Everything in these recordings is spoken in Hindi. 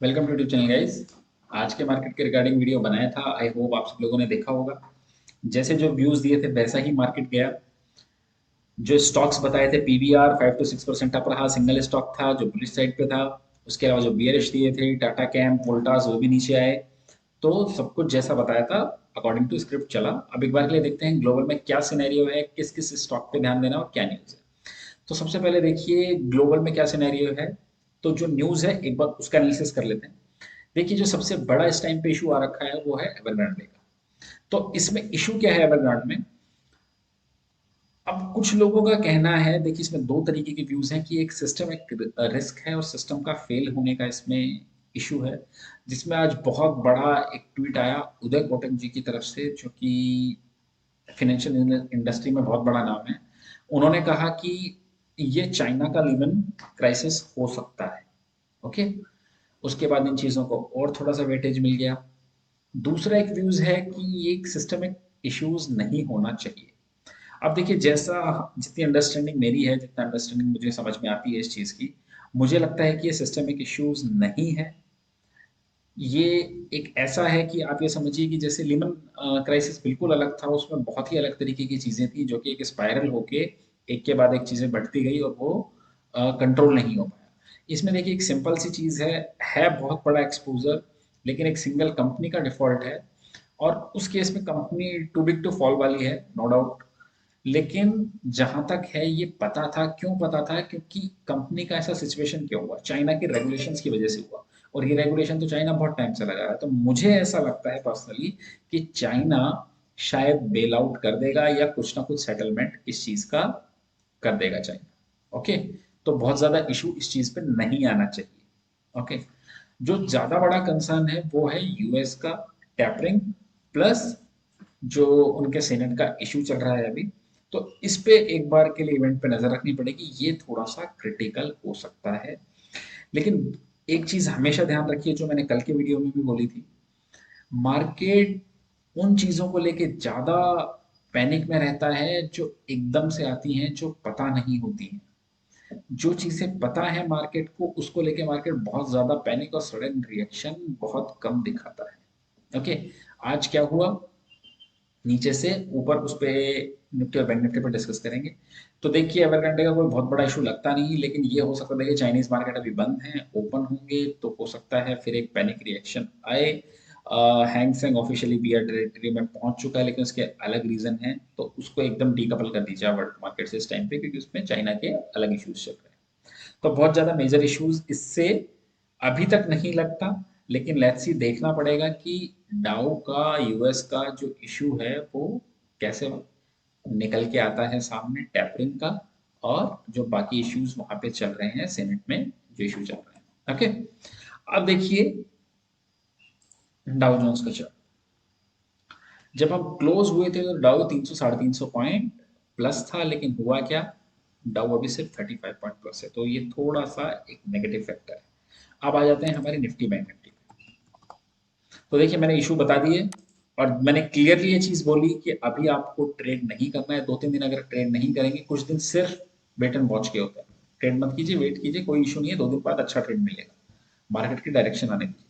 Welcome to YouTube channel guys. आज के मार्केट के रिगार्डिंग वीडियो बनाया था। आई होप आप सब लोगों ने देखा होगा। जैसे जो व्यूज दिए थे वैसा ही मार्केट गया। जो स्टॉक्स बताए थे पीवीआर 5 to 6% अप रहा, सिंगल स्टॉक था जो बुलिश साइड पे था। उसके अलावा जो बियरिश दिए थे टाटा कैम वोल्टास वो भी नीचे आए। तो सब कुछ जैसा बताया था अकॉर्डिंग टू स्क्रिप्ट चला। अब एक बार के लिए देखते हैं ग्लोबल में क्या सिनेरियो है, किस किस स्टॉक पे ध्यान देना और क्या न्यूज है। तो सबसे पहले देखिए ग्लोबल में क्या सिनेरियो है। तो जो न्यूज है एक बार उसका एनालिसिस कर लेते हैं। देखिए जो सबसे बड़ा इस टाइम पे इशू आ रखा है वो है एवरग्रांडे का। तो इसमें इशू क्या है एवरग्रांड में। अब कुछ लोगों का कहना है, देखिए इसमें दो तरीके के व्यूज हैं कि एक सिस्टम एक रिस्क है और सिस्टम का फेल होने का इसमें इशू है। जिसमें आज बहुत बड़ा एक ट्वीट आया उदय कोटक जी की तरफ से, जो कि फाइनेंशियल इंडस्ट्री में बहुत बड़ा नाम है। उन्होंने कहा कि ये चाइना का लीमन क्राइसिस हो सकता है। ओके। उसके बाद इन चीज़ों को और थोड़ा सा वेटेज मिल गया। दूसरा एक व्यूज है कि ये एक सिस्टमिक इश्यूज नहीं होना चाहिए। अब देखिए जैसा जितनी अंडरस्टैंडिंग मेरी है, जितना अंडरस्टैंडिंग मुझे समझ में आती है इस चीज़ की, मुझे लगता है कि ये सिस्टमिक इश्यूज नहीं है। ये एक ऐसा है कि आप ये समझिए कि जैसे लिमन क्राइसिस बिल्कुल अलग था, उसमें बहुत ही अलग तरीके की चीज़ें थी जो कि एक स्पाइरल होके एक के बाद एक चीज़ें बढ़ती गई और वो कंट्रोल नहीं हो पाया। इसमें देखिए एक सिंपल सी चीज़ है बहुत बड़ा एक्सपोजर, लेकिन एक सिंगल कंपनी का डिफॉल्ट है। और उस केस में company too big to fall वाली है, नो डाउट। लेकिन जहां तक है ये पता था, क्यों पता था, क्योंकि कंपनी का ऐसा सिचुएशन क्यों हुआ, चाइना के रेगुलेशंस की वजह से हुआ। और ये रेगुलेशन तो चाइना बहुत टाइम से लगा रहा है। तो मुझे ऐसा लगता है पर्सनली कि चाइना शायद बेल आउट कर देगा या कुछ ना कुछ सेटलमेंट इस चीज का कर देगा चाइना। ओके। तो बहुत ज्यादा इशू इस चीज पे नहीं आना चाहिए। ओके। जो ज्यादा बड़ा कंसर्न है वो है यूएस का टैपरिंग प्लस जो उनके सेनेट का इशू चल रहा है अभी। तो इस पे एक बार के लिए इवेंट पे नजर रखनी पड़ेगी, ये थोड़ा सा क्रिटिकल हो सकता है। लेकिन एक चीज हमेशा ध्यान रखिए जो मैंने कल के वीडियो में भी बोली थी। मार्केट उन चीजों को लेके ज्यादा पैनिक में रहता है जो एकदम से आती हैं, जो पता नहीं होती हैं। जो चीजें पता है मार्केट को, उसको लेके मार्केट बहुत ज्यादा पैनिक और सडन रिएक्शन बहुत कम दिखाता है। ओके। आज क्या हुआ, नीचे से ऊपर, उस पे निफ्टी और बैंक निफ्टी पर डिस्कस करेंगे। तो देखिए एवरग्रांडे का कोई बहुत बड़ा इशू लगता नहीं, लेकिन ये हो सकता है कि चाइनीज मार्केट अभी बंद है, ओपन होंगे तो हो सकता है फिर एक पैनिक रिएक्शन आए। Hang Seng officially bear territory में पहुंच चुका है, लेकिन उसके अलग रीजन है, तो उसको एकदम डीकपल कर दीजिए वर्ल्ड मार्केट से इस टाइम पे, क्योंकि उसमें चाइना के अलग इश्यूज चल रहे हैं। तो बहुत ज्यादा मेजर इश्यूज इससे अभी तक नहीं लगता। लेकिन लेट्स सी, देखना पड़ेगा कि डाउ का, यूएस का जो इशू है वो कैसे निकल के आता है सामने, टैपरिंग का और जो बाकी इश्यूज वहां पे चल रहे हैं सेनेट में, जो इशू चल रहे हैं। ओके। अब देखिए डाउ जोन्स का चार्ट। जब हम क्लोज हुए थे तो डाउ 300 350 पॉइंट प्लस था, लेकिन हुआ क्या, डाउ अभी सिर्फ 35 पॉइंट प्लस है, तो ये थोड़ा सा एक नेगेटिव फैक्टर है। अब आ जाते हैं हमारे निफ्टी बैंक निफ्टी। तो देखिए मैंने इशू बता दिए और मैंने क्लियरली ये चीज बोली कि अभी आपको ट्रेड नहीं करना है। 2-3 दिन अगर ट्रेड नहीं करेंगे, कुछ दिन सिर्फ वेट एंड वॉच के होते हैं। ट्रेड मत कीजिए, वेट कीजिए, कोई इशू नहीं है, 2 दिन बाद अच्छा ट्रेड मिलेगा, मार्केट की डायरेक्शन आने दीजिए।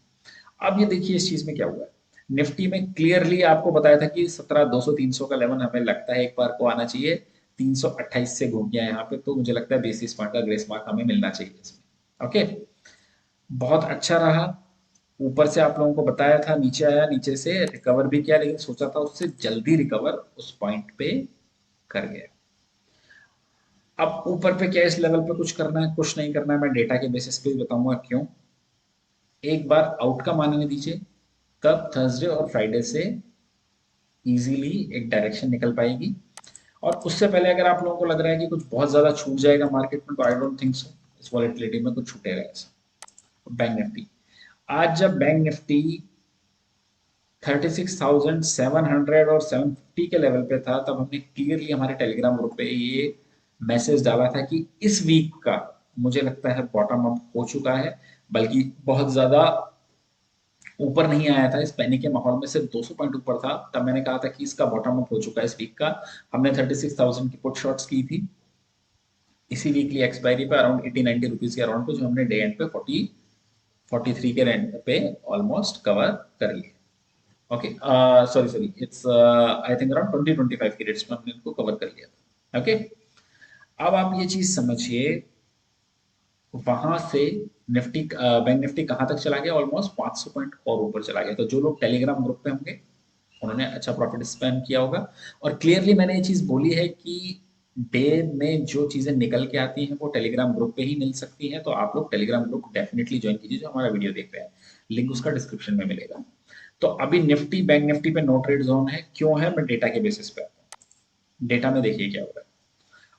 अब ये देखिए इस चीज में क्या हुआ है। निफ्टी में क्लियरली आपको बताया था कि 17 200 300 का लेवल हमें लगता है एक बार को आना चाहिए। 328 से घूम गया यहाँ पे, तो मुझे लगता है 20 पॉइंट का ग्रेस मार्क हमें मिलना चाहिए इसमें। ओके। बहुत अच्छा रहा। ऊपर से आप लोगों को बताया था नीचे आया, नीचे से रिकवर भी किया, लेकिन सोचा था उससे जल्दी रिकवर उस पॉइंट पे कर गया। अब ऊपर पे क्या इस लेवल पे कुछ करना है, कुछ नहीं करना है, मैं डेटा के बेसिस पे भी बताऊंगा क्यों। एक बार आउटकम आने दीजिए, तब थर्सडे और फ्राइडे से इजीली एक डायरेक्शन निकल पाएगी। और उससे पहले अगर आप लोगों को लग रहा है कि कुछ बहुत ज्यादा छूट जाएगा मार्केट में, तो आई डोंट थिंक सो, इस वॉलेटिलिटी में कुछ छूटेगा ऐसा। बैंक निफ्टी, आज जब बैंक निफ्टी 36,700 और 750 के लेवल पे था, तब हमने क्लियरली हमारे टेलीग्राम ग्रुप पे ये मैसेज डाला था कि इस वीक का मुझे लगता है बॉटम अप हो चुका है। बल्कि बहुत ज्यादा ऊपर नहीं आया था, इस पैनिक के माहौल में सिर्फ 200 पॉइंट ऊपर था, तब मैंने कहा था कि इसका बॉटम अप हो चुका है इस वीक का। हमने 36,000 की पुट शॉट्स की थी इसी वीकली एक्सपायरी पे, अराउंड 80-90 रुपीज के अराउंड पे, जो हमने डे एंड पे 40 43 के रेंट पे ऑलमोस्ट कवर कर लिए। Okay, sorry it's I think around 20-25 के रेट्स में हमने इनको कवर कर लिया था। ओके, अब आप ये चीज समझिए, वहां से निफ्टी बैंक निफ्टी कहाँ तक चला गया, ऑलमोस्ट 500 पॉइंट और ऊपर चला गया। तो जो लोग टेलीग्राम ग्रुप पे होंगे उन्होंने अच्छा प्रॉफिट स्पेंड किया होगा। और क्लियरली मैंने ये चीज बोली है कि डे में जो चीजें निकल के आती हैं वो टेलीग्राम ग्रुप पे ही मिल सकती हैं। तो आप लोग टेलीग्राम ग्रुप डेफिनेटली ज्वाइन कीजिए जो हमारा वीडियो देख रहे हैं, लिंक उसका डिस्क्रिप्शन में मिलेगा। तो अभी निफ्टी बैंक निफ्टी पे नो ट्रेड जोन है, क्यों है, मैं डेटा के बेसिस पे आता हूँ। डेटा में देखिए क्या हो रहा है।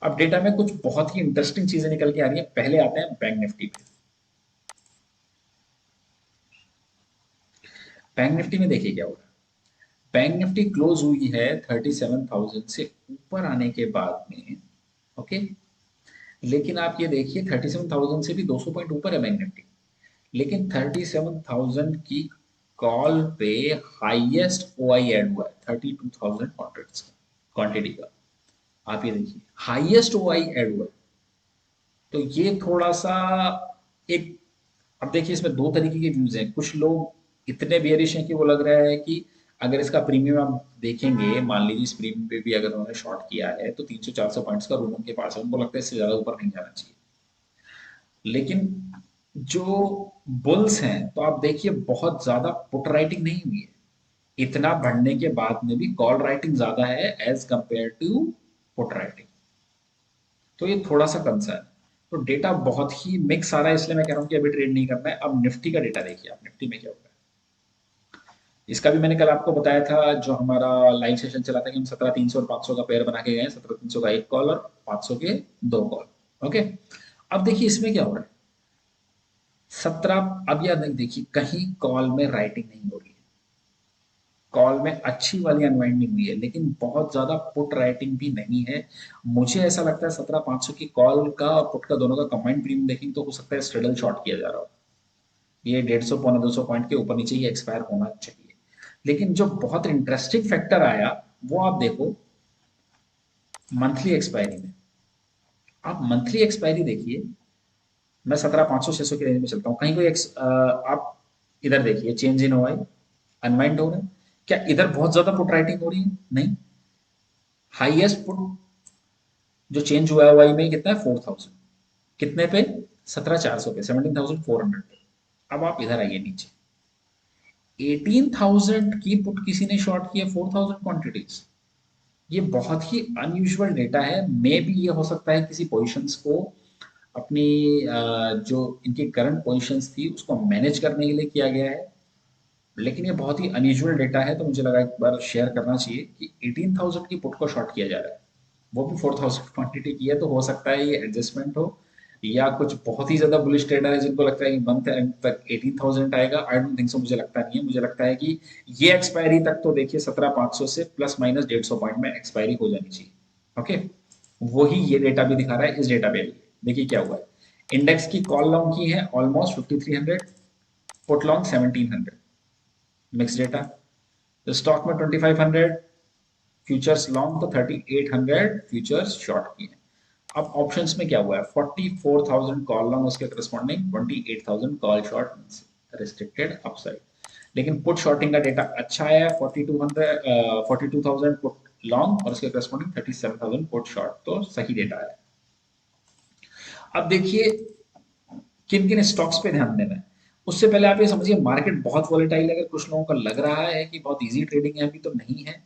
अब डेटा में कुछ बहुत ही इंटरेस्टिंग चीजें निकल के आ रही है। पहले आते हैं बैंक निफ्टी पे। बैंक निफ्टी में देखिए क्या हो रहा है। बैंक निफ्टी क्लोज हुई है 37,000 से ऊपर आने के बाद में। ओके, लेकिन आप ये देखिए 37,000 से भी 200 पॉइंट ऊपर है बैंक निफ्टी। लेकिन 37,000 की कॉल पे हाईएस्ट ओआई ऐड हुआ है 32,000 कॉन्ट्रैक्ट्स का, क्वांटिटी का। आप ये देखिए हाईएस्ट ओआई ऐड हुआ है। तो ये थोड़ा सा एक, अब देखिए इसमें दो तरीके के व्यूज हैं। कुछ लोग इतने बेयरिश हैं कि वो लग रहा है कि अगर इसका प्रीमियम आप देखेंगे, मान लीजिए इस प्रीमियम पे भी अगर उन्होंने शॉर्ट किया है तो 300-400 पॉइंट्स का रूम उनके पास है, उनको लगता है इससे ज्यादा ऊपर नहीं जाना चाहिए। लेकिन जो बुल्स हैं तो आप देखिए बहुत ज्यादा पुट राइटिंग नहीं हुई है। इतना बढ़ने के बाद में भी कॉल राइटिंग ज्यादा है as compare to put writing. तो ये थोड़ा सा कंसर्न है। तो डेटा बहुत ही मिक्स आ रहा है, इसलिए मैं कह रहा हूँ कि अभी ट्रेड नहीं करना है। अब निफ्टी का डेटा देखिए आप, निफ्टी में क्या हो रहा है। इसका भी मैंने कल आपको बताया था, जो हमारा लाइव सेशन चला था कि हम 17,300 और 500 का पेयर बना के गए। 17,300 का एक कॉल और 500 के दो कॉल। ओके, अब देखिए इसमें क्या हो रहा है। 17, अब याद देखिए कहीं कॉल में राइटिंग नहीं हो रही है, कॉल में अच्छी वाली अनवाइंडिंग हुई है, लेकिन बहुत ज्यादा पुट राइटिंग भी नहीं है। मुझे ऐसा लगता है 17,500 की कॉल का और पुट का दोनों का कंबाइंड प्रीमियम देखेंगे तो हो सकता है स्ट्रेडल शॉर्ट किया जा रहा हो। ये 150 पौने 200 पॉइंट के ऊपर नीचे ही एक्सपायर होना चाहिए। लेकिन जो बहुत इंटरेस्टिंग फैक्टर आया वो आप देखो मंथली एक्सपायरी में। आप मंथली एक्सपायरी देखिए, मैं 17,500-600 की रेंज में चलता हूँ। कहीं कोई आप इधर देखिए चेंज इन ओआई अनवाइंड हो रहा है क्या, इधर बहुत ज्यादा पुट राइटिंग हो रही है नहीं। हाईएस्ट पुट जो चेंज हुआ है ओआई में कितना है, 4,000। कितने पे, 17,400 पे, 17,400 पे। अब आप इधर आइए नीचे, 18,000 की पुट किसी ने शॉर्ट की है 4,000 क्वांटिटीज। ये बहुत ही अनयूजुअल डेटा है। मे भी ये हो सकता है किसी पोजीशंस को अपनी जो इनकी करंट पोजीशंस थी उसको मैनेज करने के लिए किया गया है। लेकिन ये बहुत ही अनयूजुअल डेटा है, तो मुझे लगा एक बार शेयर करना चाहिए कि 18,000 की पुट को शॉर्ट किया जा रहा है, वो भी 4,000 क्वांटिटी की है। तो हो सकता है ये एडजस्टमेंट हो, या कुछ बहुत ही ज्यादा बुलिश ट्रेडर है जिनको लगता है कि मंथ एंड तक 18,000 आएगा। आई डोंट थिंक सो, मुझे लगता नहीं है। मुझे लगता है कि ये एक्सपायरी तक तो देखिए 17,500 से प्लस माइनस 150 पॉइंट में एक्सपायरी हो जानी चाहिए। ओके, वही ये डेटा भी दिखा रहा है। इस डेटा पे देखिए क्या हुआ है। इंडेक्स की कॉल लॉन्ग की है almost 5,300, put long 1,700, mix data. तो स्टॉक में 2,500 फ्यूचर्स लॉन्ग, तो 3,800 फ्यूचर्स शॉर्ट की है। अब ऑप्शंस में क्या हुआ है, 44,000 कॉल लॉन्ग, उसके corresponding 28,000 call short, restricted upside. लेकिन पुट शॉर्टिंग का डेटा अच्छा है, 42,000 पुट लॉन्ग और उसके करस्पॉन्डिंग 37,000 पुट शॉर्ट, तो सही डेटा है। अब देखिए किन किन स्टॉक्स पे ध्यान देना है। उससे पहले आप ये समझिए मार्केट बहुत वॉलेटाइल है। अगर कुछ लोगों को लग रहा है कि बहुत इजी ट्रेडिंग है, अभी तो नहीं है।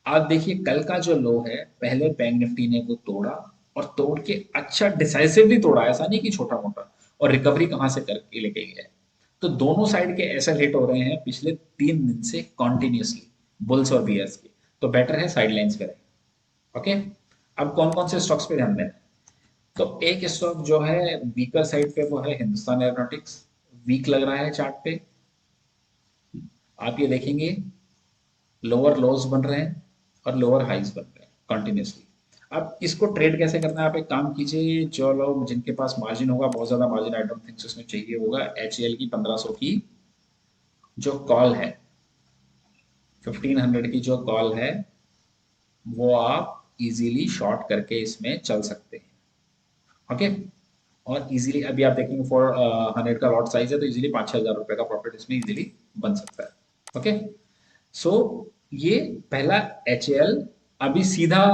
आप देखिए कल का जो लो है, पहले बैंक निफ्टी ने वो तोड़ा, और तोड़ के अच्छा डिसाइसिवली तोड़ा, ऐसा नहीं कि छोटा मोटा। और रिकवरी कहां से करके लेके गया है। तो दोनों साइड के ऐसे हिट हो रहे हैं पिछले 3 दिन से कॉन्टिन्यूसली, बुल्स और बियर्स के। तो बेटर है साइडलाइंस पे रहे। ओके, अब कौन कौन से स्टॉक्स पे ध्यान देना है। तो एक स्टॉक जो है वीकर साइड पे वो है हिंदुस्तान एरोनॉटिक्स। वीक लग रहा है चार्ट पे। आप ये देखेंगे लोअर लोज बन रहे हैं और लोअर हाइज बन रहे हैं कंटिन्यूसली। अब इसको ट्रेड कैसे करना है, आप एक काम कीजिए, जो लोग जिनके पास मार्जिन होगा, बहुत ज्यादा मार्जिन आई डोंट थिंक उसमें चाहिए होगा, एचएल की 1,500 की जो कॉल है, 1,500 की जो कॉल है, वो आप इजीली शॉर्ट करके इसमें चल सकते हैं। ओके, और इजीली अभी आप देखेंगे फॉर 100 का लॉट साइज है तो इजीली 5-6 हज़ार रुपए का प्रॉफिट इसमें इजीली बन सकता है। ओके, सो ये पहला HAL। अभी सीधा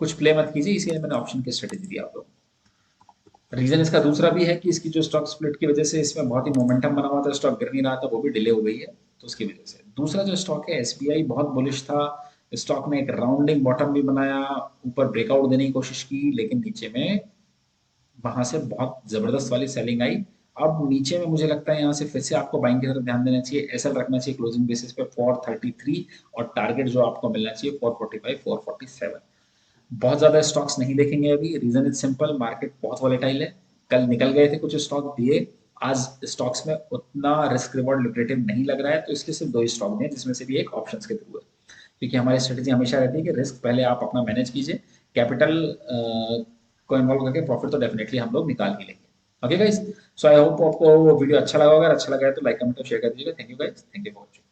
कुछ प्ले मत कीजिए, इसलिए मैंने ऑप्शन की स्ट्रेटेजी दी आप लोगों को। रीजन इसका दूसरा भी है कि इसकी जो स्टॉक स्प्लिट की वजह से इसमें बहुत ही मोमेंटम बना हुआ था, स्टॉक गिर नहीं रहा था, वो भी डिले हो गई है, तो उसकी वजह से। दूसरा जो स्टॉक है SBI, बहुत बुलिश था, स्टॉक ने एक राउंडिंग बॉटम भी बनाया, ऊपर ब्रेकआउट देने की कोशिश की, लेकिन नीचे में वहां से बहुत जबरदस्त वाली सेलिंग आई। अब नीचे में मुझे लगता है यहाँ से फिर से आपको बाइंग की तरफ ध्यान देना चाहिए, SL रखना चाहिए क्लोजिंग बेसिस पे 433, और टारगेट जो आपको मिलना चाहिए 445 447। बहुत ज्यादा स्टॉक्स नहीं देखेंगे अभी, रीजन इज सिंपल, मार्केट बहुत वॉलेटाइल है। कल निकल गए थे कुछ स्टॉक दिए, आज स्टॉक्स में उतना रिस्क रिवॉर्ड लिक्रेटिव नहीं लग रहा है, तो इसलिए सिर्फ 2 स्टॉक दिए, जिसमें से भी एक ऑप्शंस के थ्रू है। क्योंकि हमारी स्ट्रेटेजी हमेशा रहती है कि रिस्क पहले आप अपना मैनेज कीजिए, कैपिटल को इन्वॉल्व करके प्रॉफिट तो डेफिनेटली हम लोग निकाल ही लेंगे। Okay guys, so I hope आपको वीडियो अच्छा लगा होगा, अच्छा लगा है तो लाइक कमेंट और शेयर कर दीजिएगा। Thank you guys, thank you for watching.